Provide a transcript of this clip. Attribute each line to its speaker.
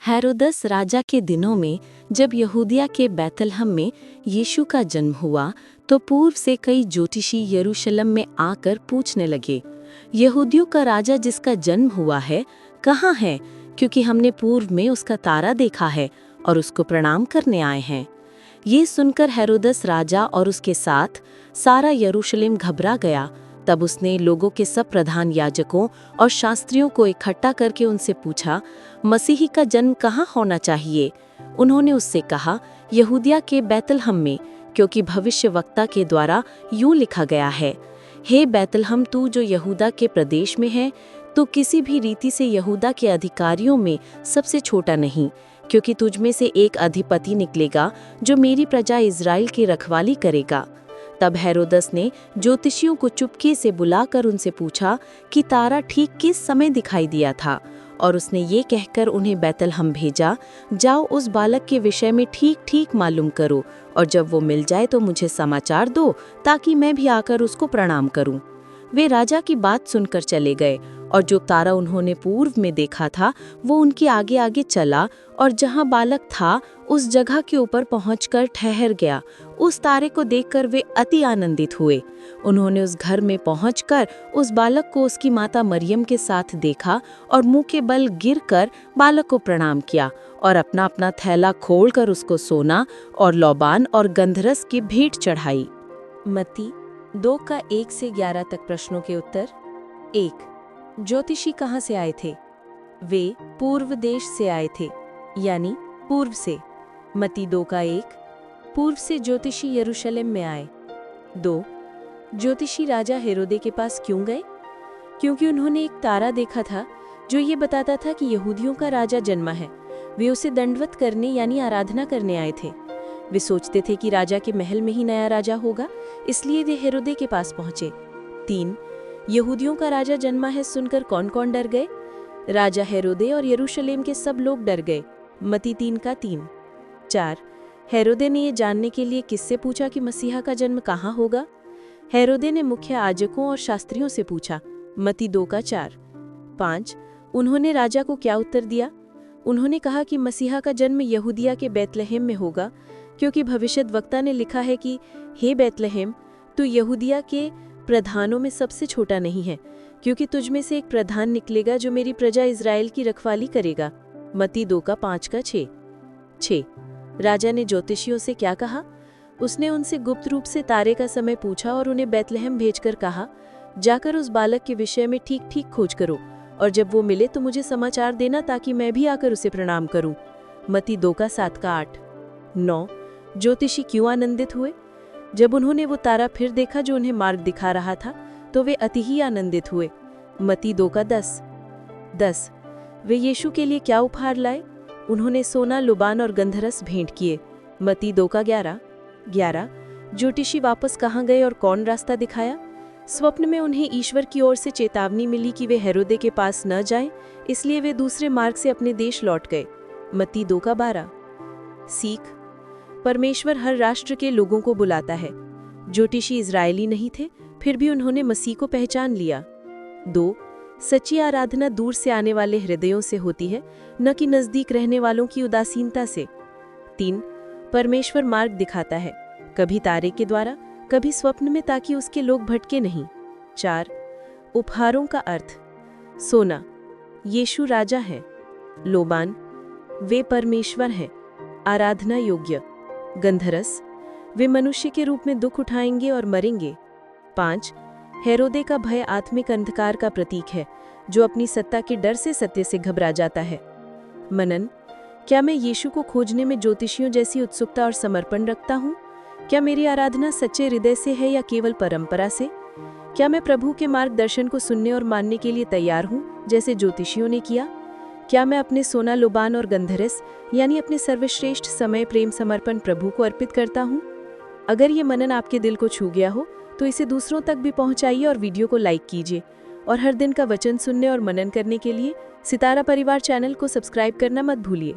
Speaker 1: हेरोदस राजा के दिनों में जब यहूदिया के बैतलहम में यीशु का जन्म हुआ तो पूर्व से कई ज्योतिषी यरूशलेम में आकर पूछने लगे, यहूदियों का राजा जिसका जन्म हुआ है कहाँ है, क्योंकि हमने पूर्व में उसका तारा देखा है और उसको प्रणाम करने आए हैं। ये सुनकर हेरोदस राजा और उसके साथ सारा यरूशलेम घबरा गया। तब उसने लोगों के सब प्रधान याजकों और शास्त्रियों को इकट्ठा करके उनसे पूछा, मसीही का जन्म कहाँ होना चाहिए। उन्होंने उससे कहा, यहूदिया के बैतलहम में, क्योंकि भविष्यवक्ता के द्वारा यूं लिखा गया है, हे बैतलहम तू जो यहूदा के प्रदेश में है, तो किसी भी रीति से यहूदा के अधिकारियों में सबसे छोटा नहीं, क्योंकि तुझ में से एक अधिपति निकलेगा जो मेरी प्रजा इज़राइल की रखवाली करेगा। तब हेरोदस ने ज्योतिषियों को चुपके से बुलाकर उनसे पूछा कि तारा ठीक किस समय दिखाई दिया था, और उसने ये कहकर उन्हें बैतलहम भेजा, जाओ उस बालक के विषय में ठीक ठीक मालूम करो, और जब वो मिल जाए तो मुझे समाचार दो, ताकि मैं भी आकर उसको प्रणाम करूं। वे राजा की बात सुनकर चले गए, और जो तारा उन्होंने पूर्व में देखा था वो उनके आगे आगे चला, और जहां बालक था उस जगह के ऊपर पहुंचकर ठहर गया। उस तारे को देखकर वे अति आनंदित हुए। उन्होंने उस घर में पहुंचकर उस बालक को उसकी माता मरियम के साथ देखा और मुंह के बल गिरकर बालक को प्रणाम किया, और अपना अपना थैला खोलकर उसको सोना और लौबान और गंधरस की भेंट चढ़ाई।
Speaker 2: मत्ती 2:1-11 तक प्रश्नों के उत्तर। 1. ज्योतिषी कहाँ से आए थे? वे पूर्व देश से आए थे, यानी पूर्व से। मत्ती 2:1 पूर्व से ज्योतिषी यरूशलेम में आए। 2. ज्योतिषी राजा हेरोदे के पास क्यों गए? क्योंकि उन्होंने एक तारा देखा था जो ये बताता था कि यहूदियों का राजा जन्मा है। वे उसे दंडवत करने यानी आराधना करने आए थे। वे सोचते थे कि राजा के महल में ही नया राजा होगा, इसलिए वे हेरोदे के पास पहुंचे। 3. यहूदियों का राजा जन्मा है सुनकर कौन कौन डर गए? राजा हेरोदे और यरूशलेम के सब लोग डर गए। मत्ती 3:3। 4. हेरोदे ने ये जानने के लिए किससे पूछा कि मसीहा का जन्म कहाँ होगा? हेरोदे ने मुख्य याजकों और शास्त्रियों से पूछा। मत्ती 2:4। 5. उन्होंने राजा को क्या उत्तर दिया? उन्होंने कहा कि मसीहा का जन्म यहूदिया के बैतलहम में होगा, क्योंकि भविष्यद्वक्ता ने लिखा है कि हे बैतलहम तू यहूदिया के प्रधानों में सबसे छोटा नहीं है, क्योंकि तुझ में से एक प्रधान निकलेगा जो मेरी प्रजा इज़राइल की रखवाली करेगा। मत्ती 2:5-6। 6. राजा ने ज्योतिषियों से क्या कहा? उसने उनसे गुप्त रूप से तारे का समय पूछा और उन्हें बैतलहम भेजकर कहा, जाकर उस बालक के विषय में ठीक ठीक खोज करो, और जब वो मिले तो मुझे समाचार देना, ताकि मैं भी आकर उसे प्रणाम करूं। मत्ती 2:7-8। 9. ज्योतिषी क्यों आनंदित हुए? जब उन्होंने वो तारा फिर देखा जो उन्हें मार्ग दिखा रहा था, तो वे अति ही आनंदित हुए। मत्ती 2:10। 10. वे यीशु के लिए क्या उपहार लाए? उन्होंने सोना, लुबान और गंधरस भेंट किए। मत्ती 2:11। 11. ज्योतिषी वापस कहाँ गए और कौन रास्ता दिखाया? स्वप्न में उन्हें ईश्वर की ओर से चेतावनी मिली कि वे हेरोदे के पास न जाएं, इसलिए वे दूसरे मार्ग से अपने देश लौट गए। मत्ती 2:12। सीख: परमेश्वर हर राष्ट्र के लोगों को बुलाता है। ज्योतिषी इजरायली नहीं थे, फिर भी उन्होंने मसीह को पहचान लिया। 2. सच्ची आराधना दूर से आने वाले हृदयों से होती है, न कि नजदीक रहने वालों की उदासीनता से। 3. परमेश्वर मार्ग दिखाता है, कभी तारे के द्वारा, कभी स्वप्न में, ताकि उसके लोग भटके नहीं। 4. उपहारों का अर्थ: सोना, यीशु राजा है। लोबान, वे परमेश्वर हैं, आराधना योग्य। गंधरस, वे मनुष्य के रूप में दुख उठाएंगे और मरेंगे। 5. हेरोदे का भय आत्मिक अंधकार का प्रतीक है, जो अपनी सत्ता के डर से सत्य से घबरा जाता है। मनन: क्या मैं यीशु को खोजने में ज्योतिषियों जैसी उत्सुकता और समर्पण रखता हूँ? क्या मेरी आराधना सच्चे हृदय से है या केवल परंपरा से? क्या मैं प्रभु के मार्गदर्शन को सुनने और मानने के लिए तैयार हूँ, जैसे ज्योतिषियों ने किया? क्या मैं अपने सोना, लुबान और गंधरस यानी अपने सर्वश्रेष्ठ समय, प्रेम, समर्पण प्रभु को अर्पित करता हूँ? अगर ये मनन आपके दिल को छू गया हो तो इसे दूसरों तक भी पहुंचाइए और वीडियो को लाइक कीजिए। और हर दिन का वचन सुनने और मनन करने के लिए सितारा परिवार चैनल को सब्सक्राइब करना मत भूलिए।